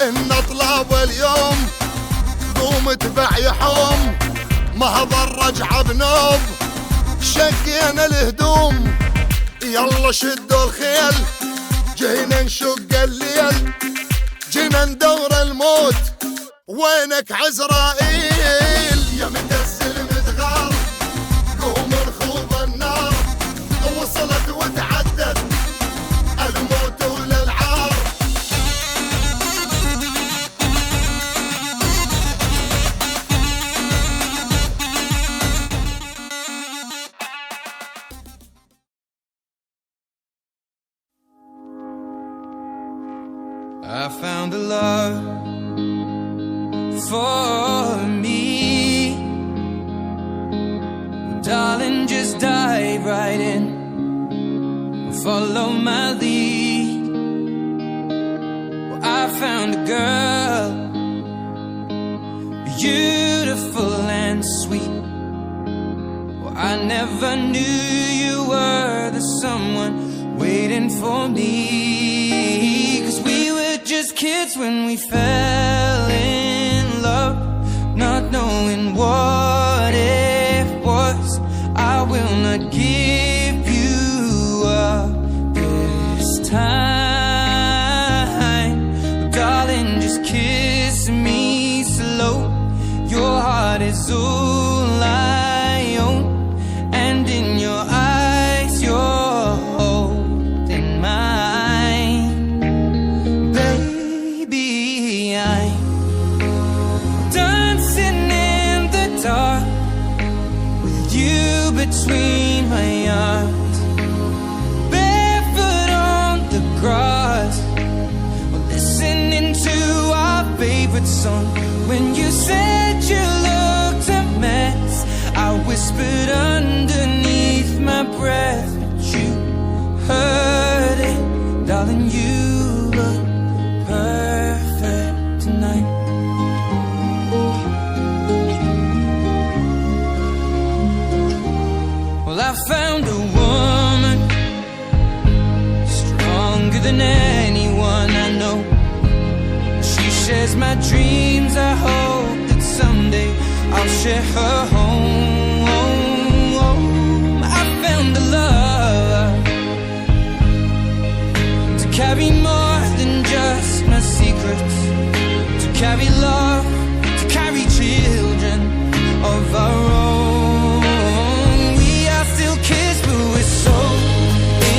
ان طلاب اليوم قوم اتبع يحوم، ما هضر رجعه بنوم، شقينا الهدوم يلا شدوا الخيل، جينا نشق الليل، جينا ندور الموت وينك عزرائيل؟ يا مدس المدغار قوم نخوض النار، وصلت وتعدت الموت وللعار. I found a love for me, darling, just dive right in, follow my lead. Well, I found a girl, beautiful and sweet. Well, I never knew you were the someone waiting for me, 'cause we were just kids when we fell in love, not knowing what it was. I will not give you up this time, darling, just kiss me slow. Your heart is all I own, and in your eyes you're holding mine. Baby, I'm dancing in the dark with you between my arms, barefoot on the grass, listening to our favorite song. When you said you looked a mess, I whispered underneath my breath, but you heard it, darling, you look perfect tonight. Well, I found a woman stronger than anyone I know. She shares my dreams. I hope that someday I'll share her home. I found a love to carry more than just my secrets, to carry love, to carry children of our own. We are still kids, but we're so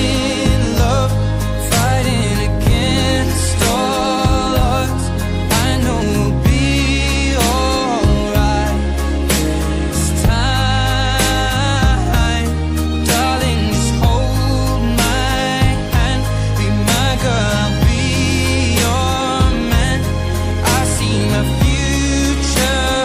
in love, fighting against all odds. I know we'll be alright this time, darling, just hold my hand, be my girl, I'll be your man. I see my future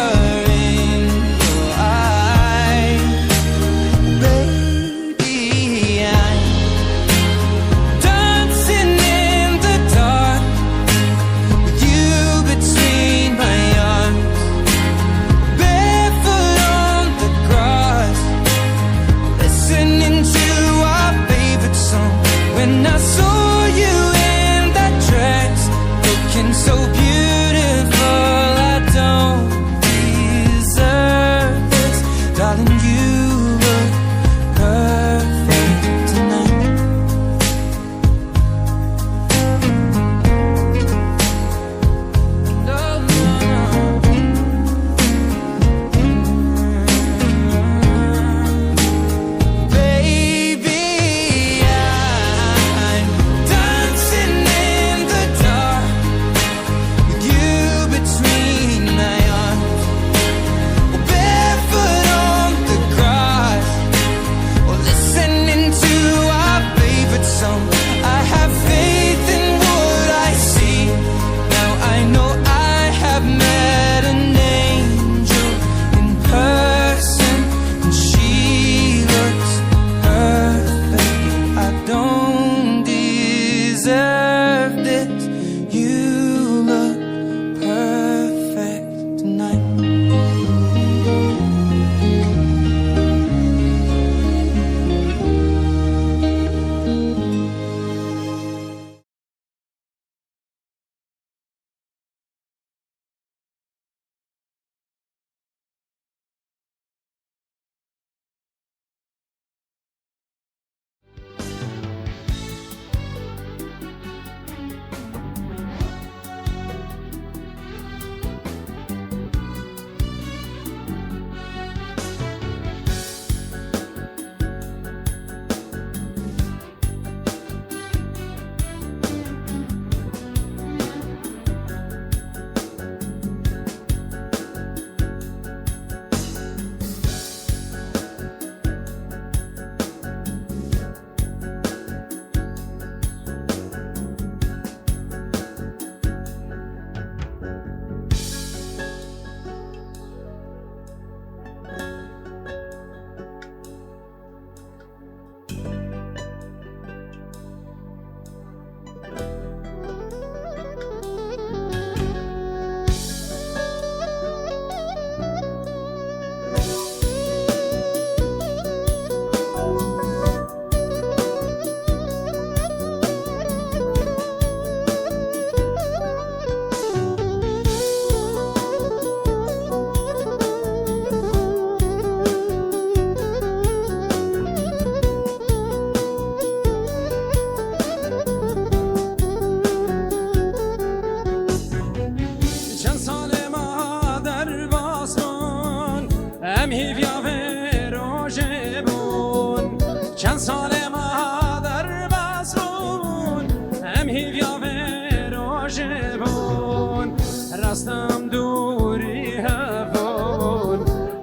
راستم دوری هفون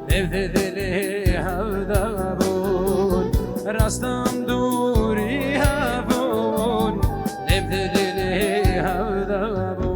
نفت دلی هفته بون راستم دوری هفون نفت دلی هفته بون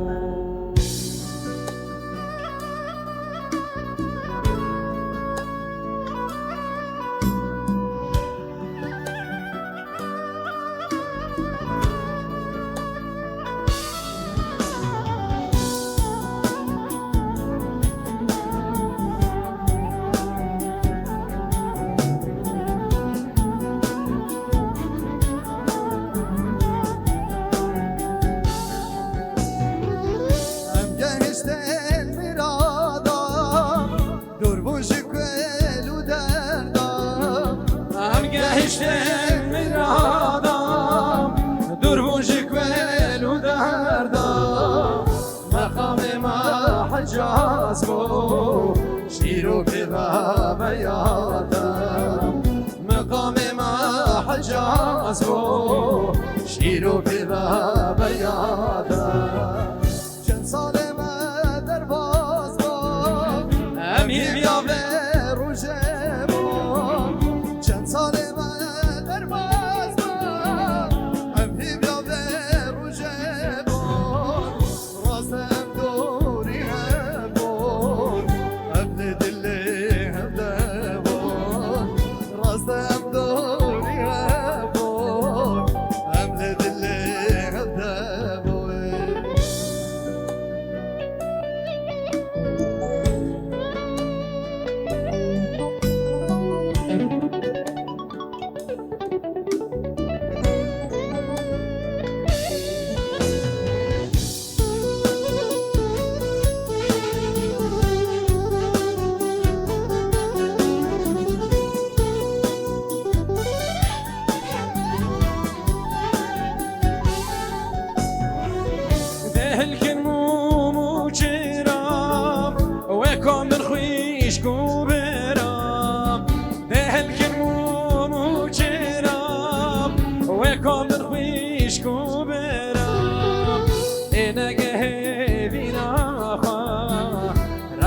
گشتم مرادم دور بوجک ولو دردم مقام ما حجاز بو شیرو که بابا یادم مقام ما حجاز بو شیرو که بابا یادم چند سال ما در باز با امیر بیا به روژه چند سال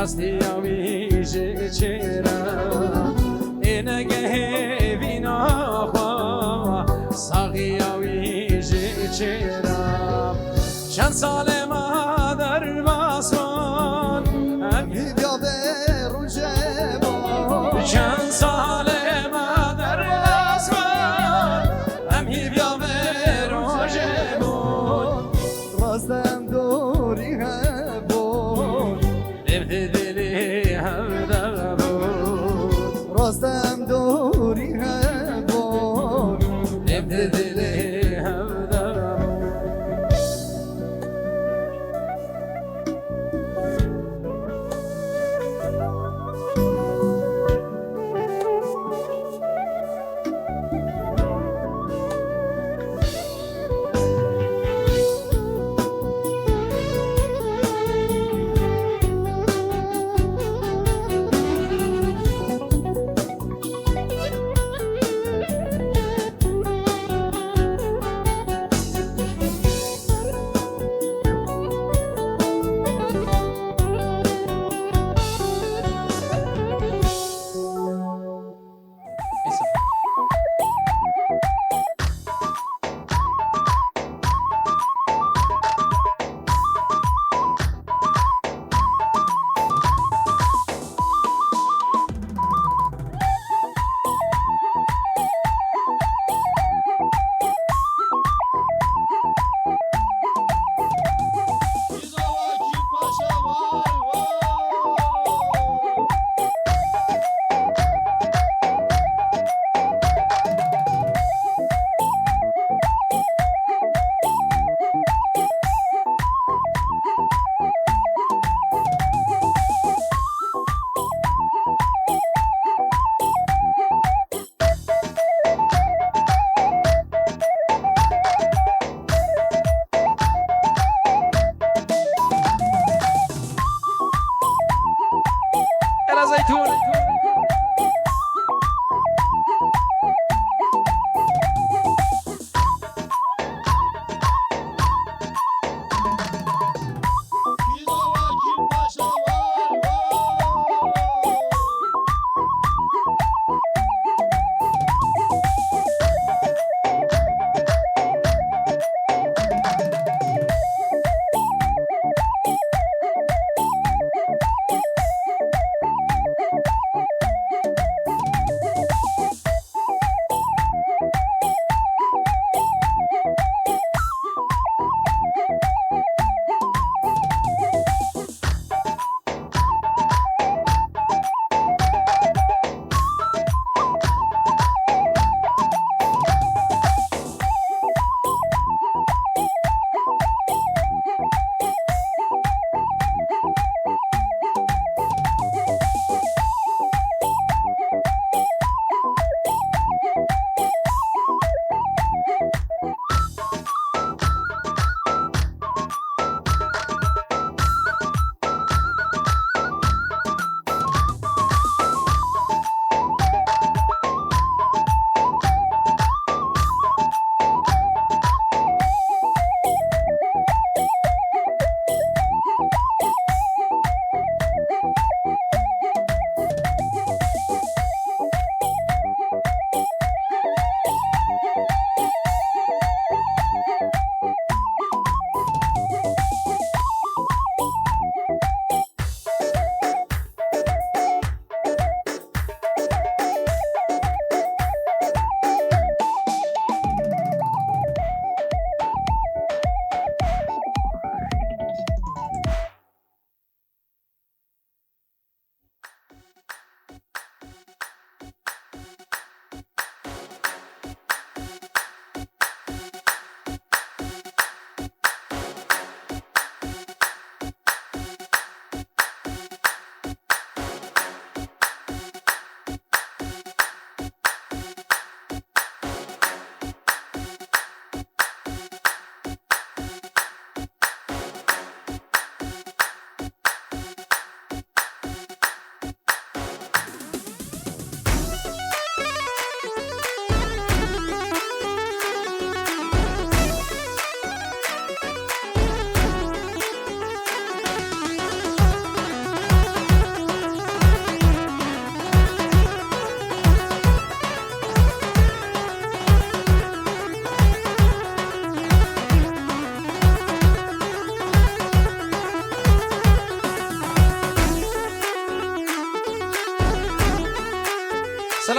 راستی آویزه چرا اینگه وینا خوا ساقی آویزه چرا چند سال ما در باسمان امی بیا به روژه با چند سال ما در باسمان امی بیا به روژه با راستم دوری راستم دوری هبون نبت دلی هبون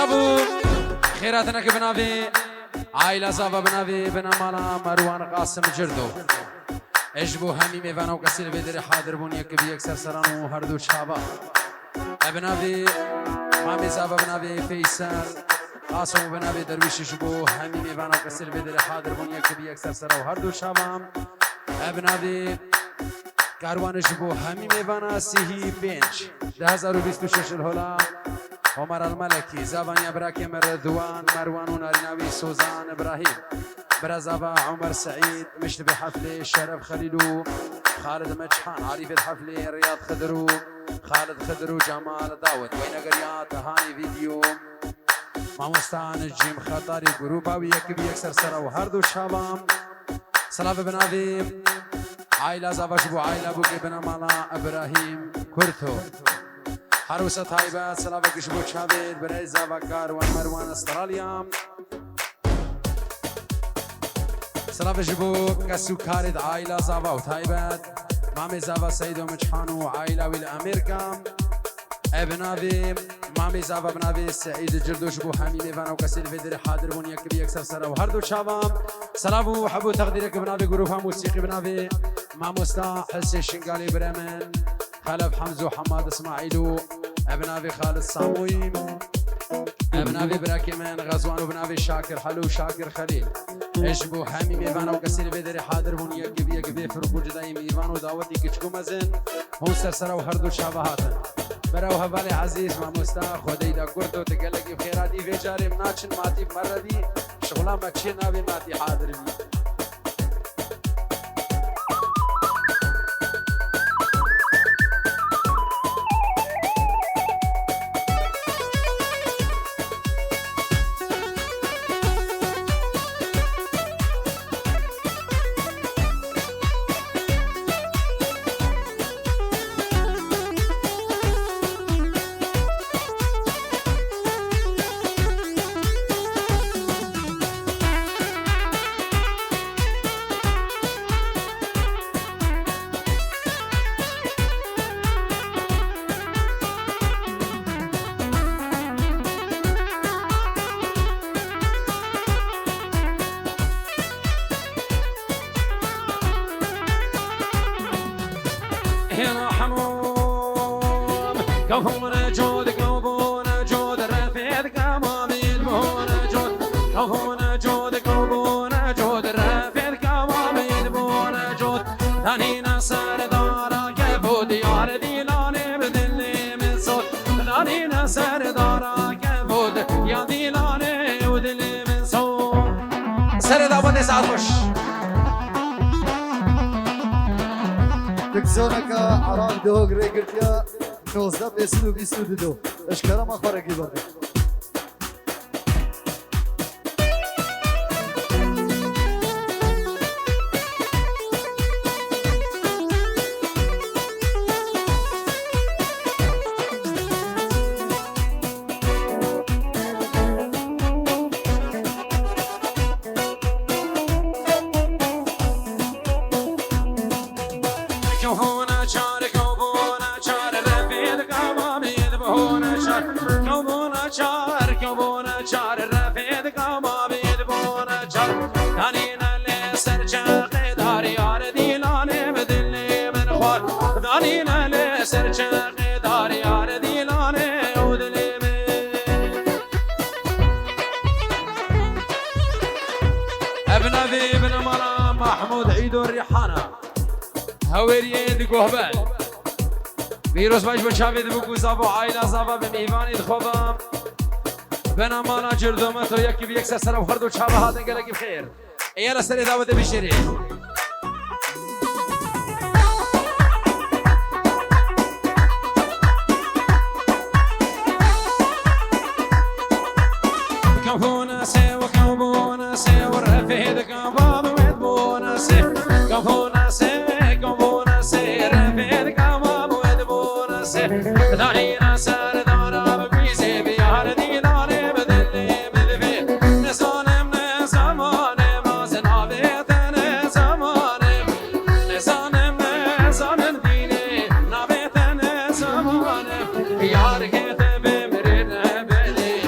سلامو خيراتنا كبنابي عائلة زافا بنابي بنامانا مروان قاسم جردو اجبو همي ميوانا وكسير بدر حاضر بون يكبي يكسر سرانو هردو شابا ابنابي مامي زافا بنابي فيسال قاسم بنابي درويش اجبو همي ميوانا وكسير بدر حاضر بون يكبي يكسر سرانو هردو شابا ابنابي کاروان اجبو همي ميوانا سيهي بينج 2026 الهولا عمر الملكي زابانيا براكيم رضوان مروان وناريناوي سوزان ابراهيم برزابا عمر سعيد مشت بحفلة شرف خليلو خالد مجحان عريف الحفلة رياض خضرو خالد خضرو جمال داود وين قريات هاني فيديو ماموستان الجيم خطاري جروبا ويكبي يكسر سرا وهردو شابام سلام بنابي عائلة زابشبو عائلة بوكي بنا مالا ابراهيم كرتو حروسة طيبة سلام بكشبو شابيد برای زابكار ومروان استراليا سلام بجبو كسو كارد عائلة زابا وطيبة مامي زابا سيدو مجحانو عائلة والأمريكا ابنابي مامي زابا بنابي سعيد جردوش بو حميمي فانا وكسير فيدر حاضر بون يكبي يكسر سرا وهردو شابام سلام وحبو تقديرك بنابي جروبها موسيقي بنابي ماموستا حسي الشنقالي برمن خلف حمزو حماد اسماعيلو ابنابي خالد صاموي ابنابي براكيمان غزوان وبنابي شاكر حلو شاكر خليل اجبو حامي ميفانا وكسير بدري حاضر هون يكبي فرقو جداي ميفان وداوتي كشكو مزن هون سرسرا وهردو شابهاتن براو هبالي عزيز ما مستا خودي دا قردو تقلقي بخيراتي في جاري مناچن ماتي مردي شغلا مكشي نابي ماتي حاضر بي كفون جود كفون جود رفيد كمامين بون جود كفون جود كفون جود رفيد كمامين بون جود دانينا سردارا كفود يار ديلاني بدلي من صوت دانينا سردارا كفود يا ديلاني ودلي من صوت سردا بده ساعتش تكزونك عرام دوغ ريقرتيا 19 بيسلو بيسودو اشكرا ما خرجي برضه ابنابي بن مرام محمود عيدو الريحانة هوريين قهبال فيروس باش بشافيد بكو زابو عائلة زابا بميفاني دخوبام بنا مانا جردومتو يكي بيكسر سرم خردو شابه هاتن قلقي بخير ايالا سري دعوة بشيري كفونا سي وكفونا سي ورفيد كفاب ويدبونا سي كفونا سي كفونا سي رفيد كفاب ويدبونا سي دارينا سر دارا بكويزي بيار ديناري بدلي بدفي نسانم نساماني مازن عبيت نساماني نسانم نسانم ديني نبيت نساماني يار كتب مرين بلي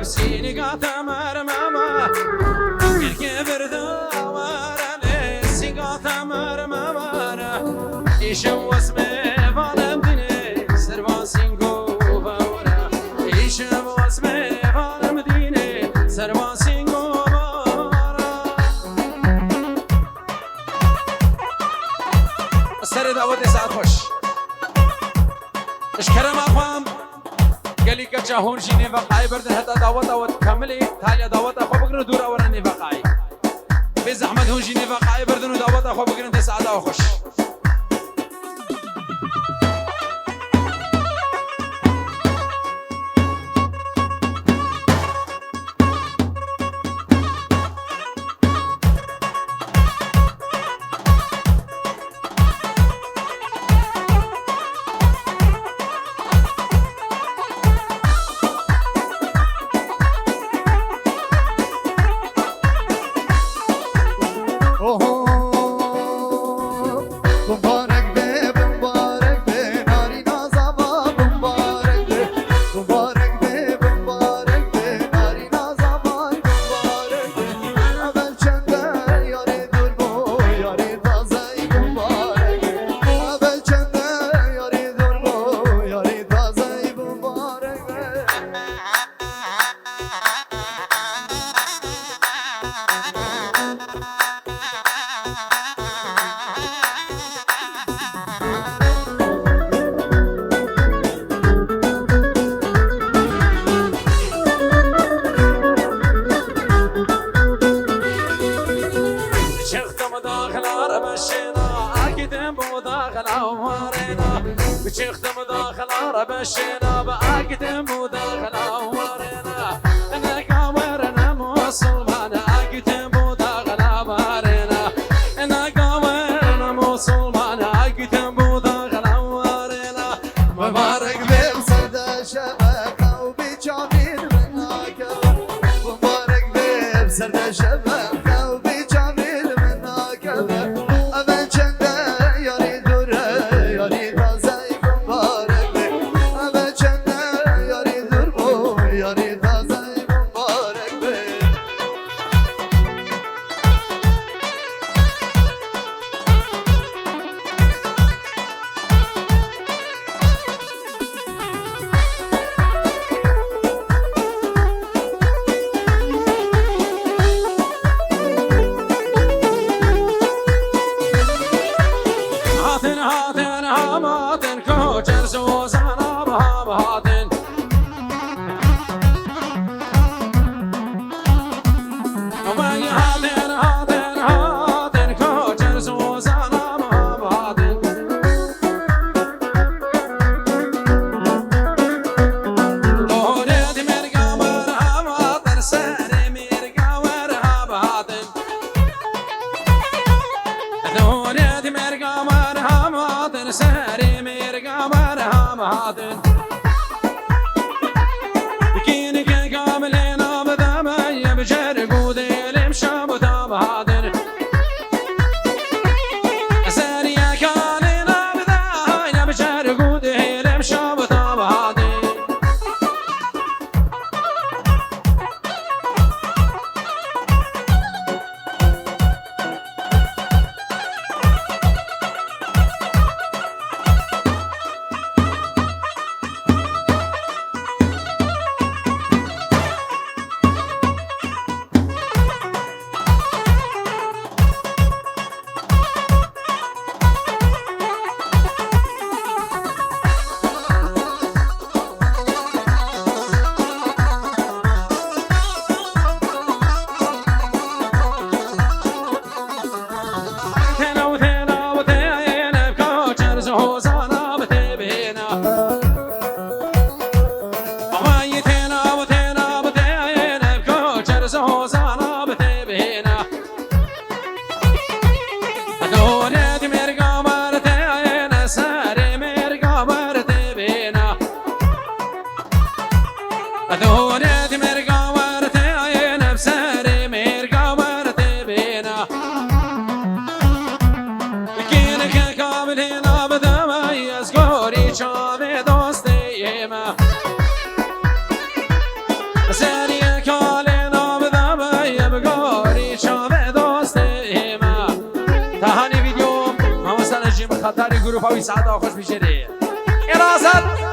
سيني قاتا مرماما كيركي بردا وراني سيقاتا مرماما إيشو اسمي فالم ديني سربان سينغو فورا إيشو اسمي فالم ديني سربان سينغو فورا السر دعوت ساعت خوش اشكرم اخوام قالي كجاهون جيني وقعي بردن هتا دعوت كاملي تاليا دعوت اخو بقرن دور اوراني وقعي بزحمت هون جيني وقعي بردن ودعوت اخو بقرن تسعة وخوش بشيختم داخل ربشنا بأقدم وداخل ورنا أنا قامرنا مسلمان أقدم وداخل ورنا أنا قامرنا مسلمان أقدم وداخل ورنا مبارك بمصدى شبكة وبجميل منك مبارك بمصدى شبكة وبجميل منك أبن جنة يريد يريد ستاری گروپاوی سعدا خوش بیشری ارازت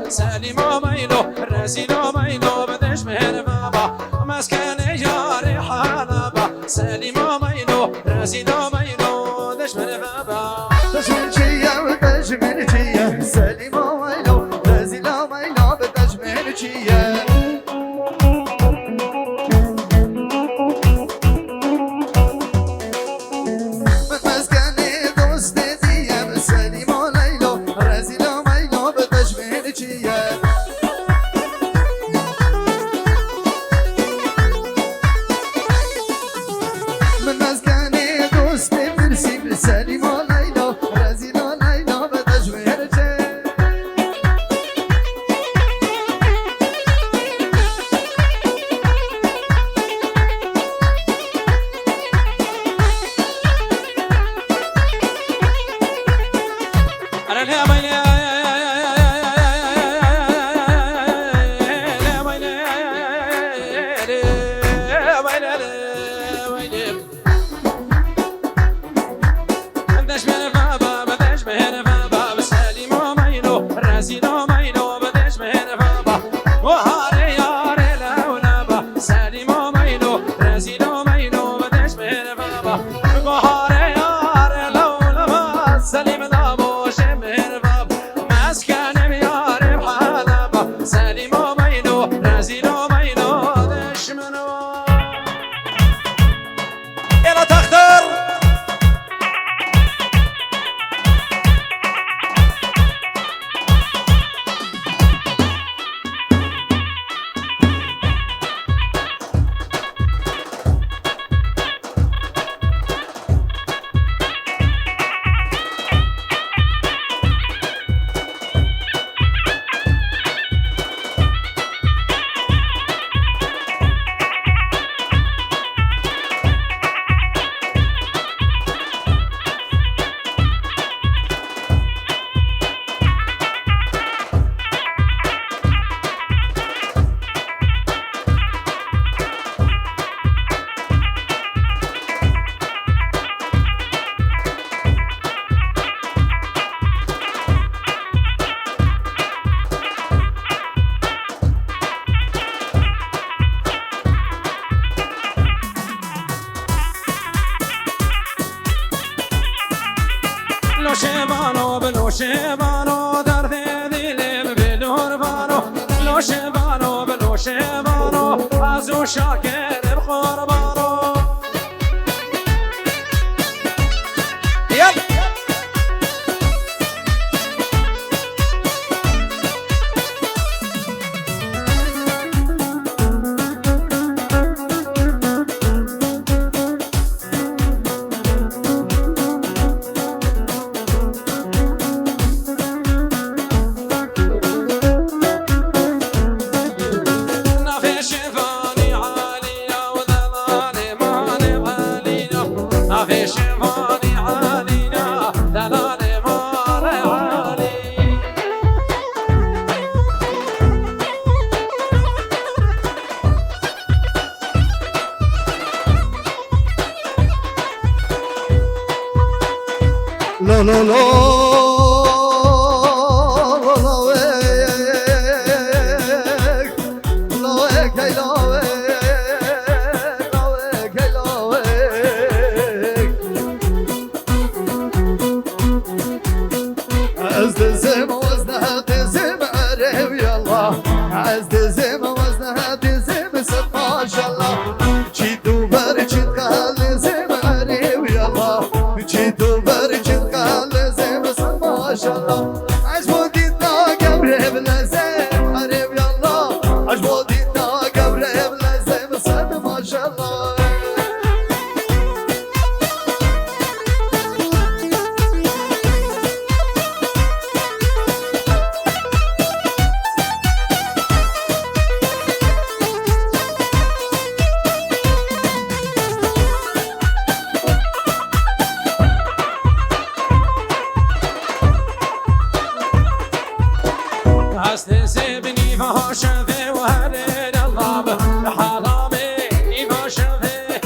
سلیم و میلو رزیل و میلو بدش مهر بابا مسکن یاری حالبا سلیم و میلو رزیل و میلو دش مهر بابا دشمن چیه و دشمن چیه سلیم و میلو رزیل و میلو به دشمن چیه نوشبانو درد دلم بلور بانو نوشبانو بنوشبانو از او شاکر بقربانو لا لا لا ما شاء الله شي دوبر شي تخلي زي ما علي ويا الله نیما شده و هره الله به حالامه نیما شده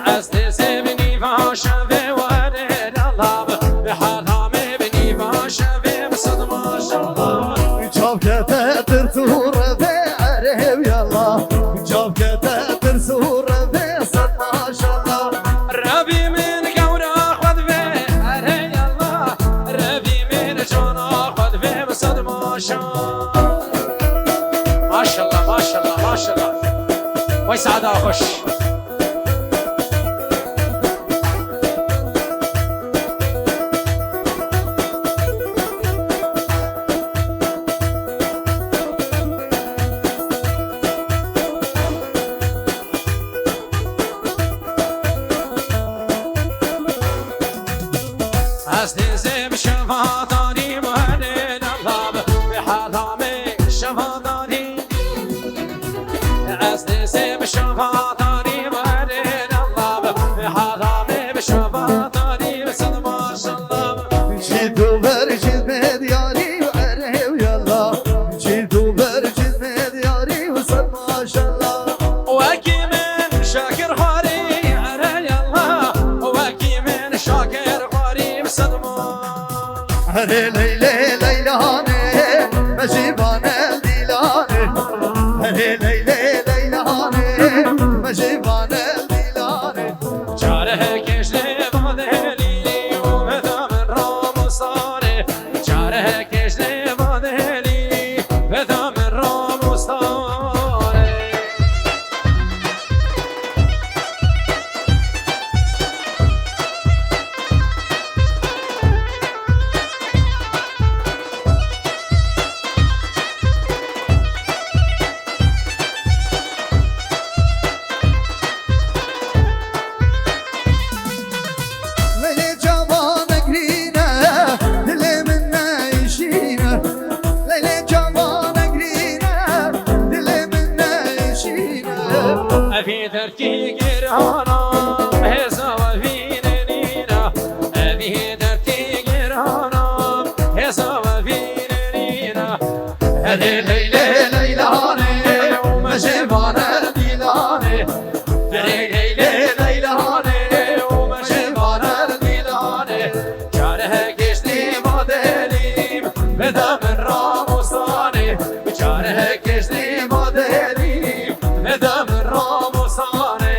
از دسته به نیما شده و هره الله به حالامه به نیما شده بسد ماشالله جاب كتاتر سورة بعرب يلا جاب كتاتر سورة بصد ما شاء الله ربي من قورا خذ به هره الله ربي من جانا خذ به بسد ماشالله ما شاء الله ما شاء الله ما شاء الله ويسعد خوش از دیزم شفادانی مهنین الله به حالامه شفادانی از دیزم شفادانی مهنین الله به حالامه به شفادانی بسد ماشالله جيتو برجد مدياري وعرب يلا جيتو برجد مدياري وصد ما شاء الله وكي من شاكر خاري على يلا وكي من شاكر خاري بسد هري ليلى ليلاني مجيبان الديلاني هري ليلى ليلاني مجيبان الديلاني جاره کشله بادلی و بدم راموسانه جاره کشله بادلی بدم راموسانه ليلى جوان قرينة دلي من نايشينة ليلى جوان قرينة دلي من نايشينة في تركي قرهانا هزا وفي نينا في تركي قرهانا هزا وفي نينا هذه ليلى ليلاني ومجيبان الديلاني هذه ليلى ليلاني ومجيبان الديلاني جاره کشتی مادریم بدم راموسانه جاره کشتی مادریم بدم راموسانه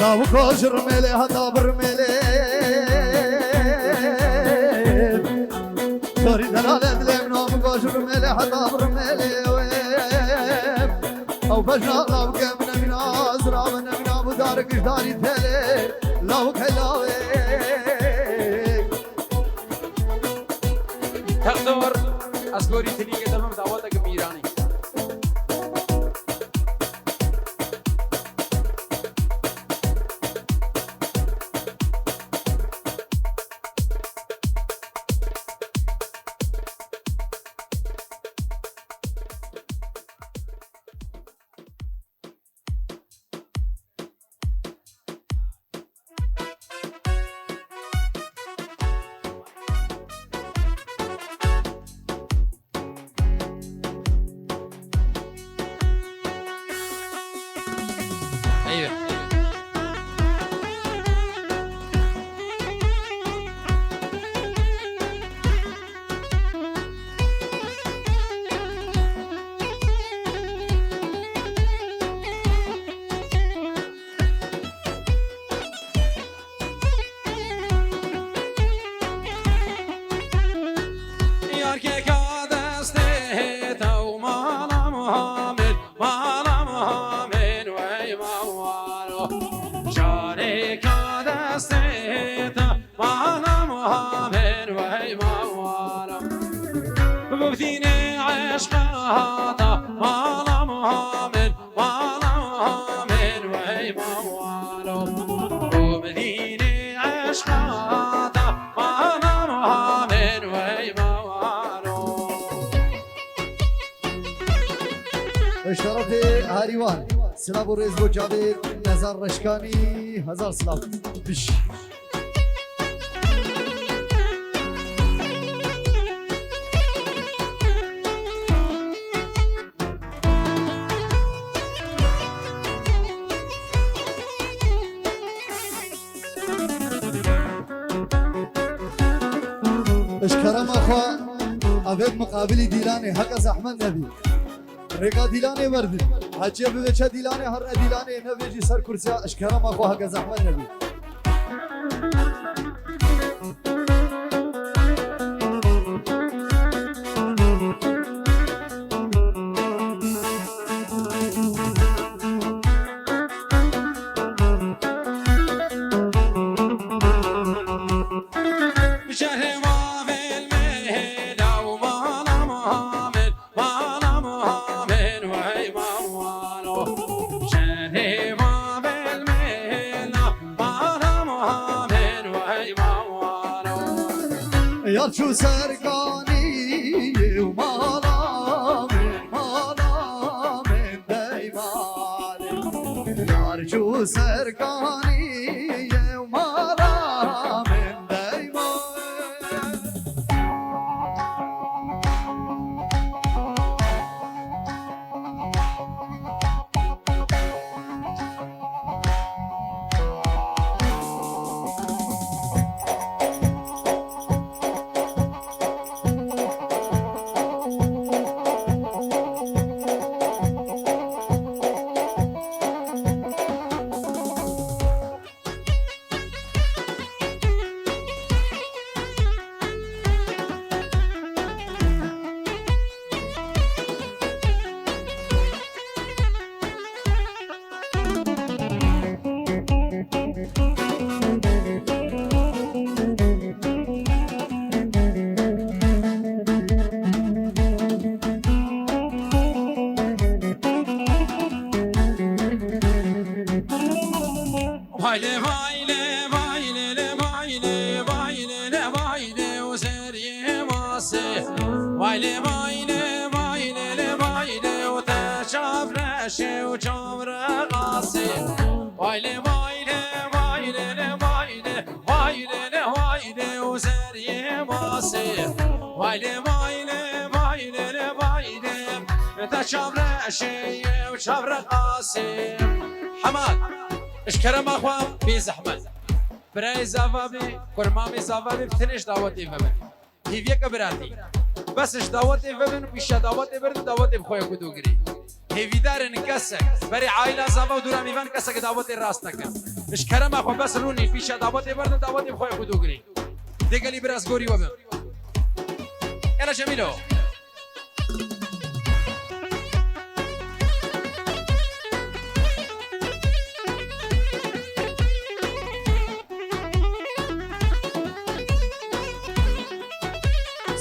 لو كوجر ملي هدابر ملي سوري دلالة دلم لو كوجر ملي هدابر ملي او بجنا لو كمنا من ازرا من ابو دارك داري تلي لو كلاوي تقدر از گوری تنیگه دلم دعوت میرانی ايوه یار که کادسته تو مالم حامد مالم حامد وی موارو جاره کادسته تو مالم حامد وي موالو ببثيني عشق هذا مالا مهامل مالا مهامل وي موالو ببثيني عشق هذا مالا مهامل وي موالو اشترف هاریوان سلام و رزق و جاوید نظر رشکانی هزار سلام بش اشكرم اخوة ابد مقابل ديلاني حق احمد نبي رقا ديلاني ورد حجي بوچه ديلاني هر ديلاني نبيجي سر كرسي اشكرم اخوة حق احمد نبي يرجو سرقاني ومالا من ديماني يرجو سرقاني ومالا من ديماني Baile baile baile le baile baile le baile o seriye mase baile baile baile le baile o teşavreşe o çavre gase baile baile baile le baile baile le baile o seriye mase baile baile baile le baile teşavreşe o çavre gase Hamad اشكرم اخوام بي زحمت براي زافابي كرمامي زافابي بتنش دعوتي فبن هيفيك براتي بس اش دعوتي فبن بيش دعوتي برد دعوتي بخويا كدوغري هيفي دار نكسك بري عائلة زافا ودورا ميفان كسك دعوتي راستك اشكرم اخوام بس روني بيش دعوتي برد دعوتي بخويا كدوغري دقلي براس غوري وبن يلا جميلو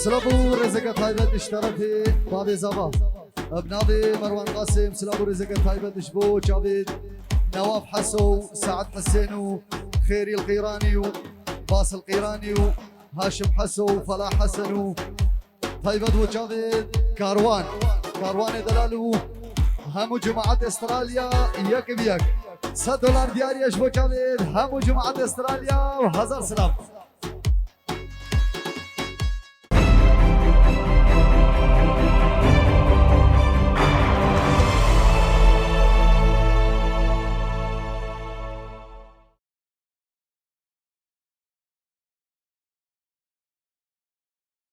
سلام رزق طيبة اشترفي بابي زبا ابنابي مروان قاسم سلام رزق طيبة اشبو جاويد نواف حسو سعد حسين خيري القيراني باص القيراني هاشم حسو فلاح حسن طيبة وجاويد كاروان دلالو همو جماعة استراليا يك بيك $100 دياري اشبو جاويد همو جماعة استراليا وهزار سلام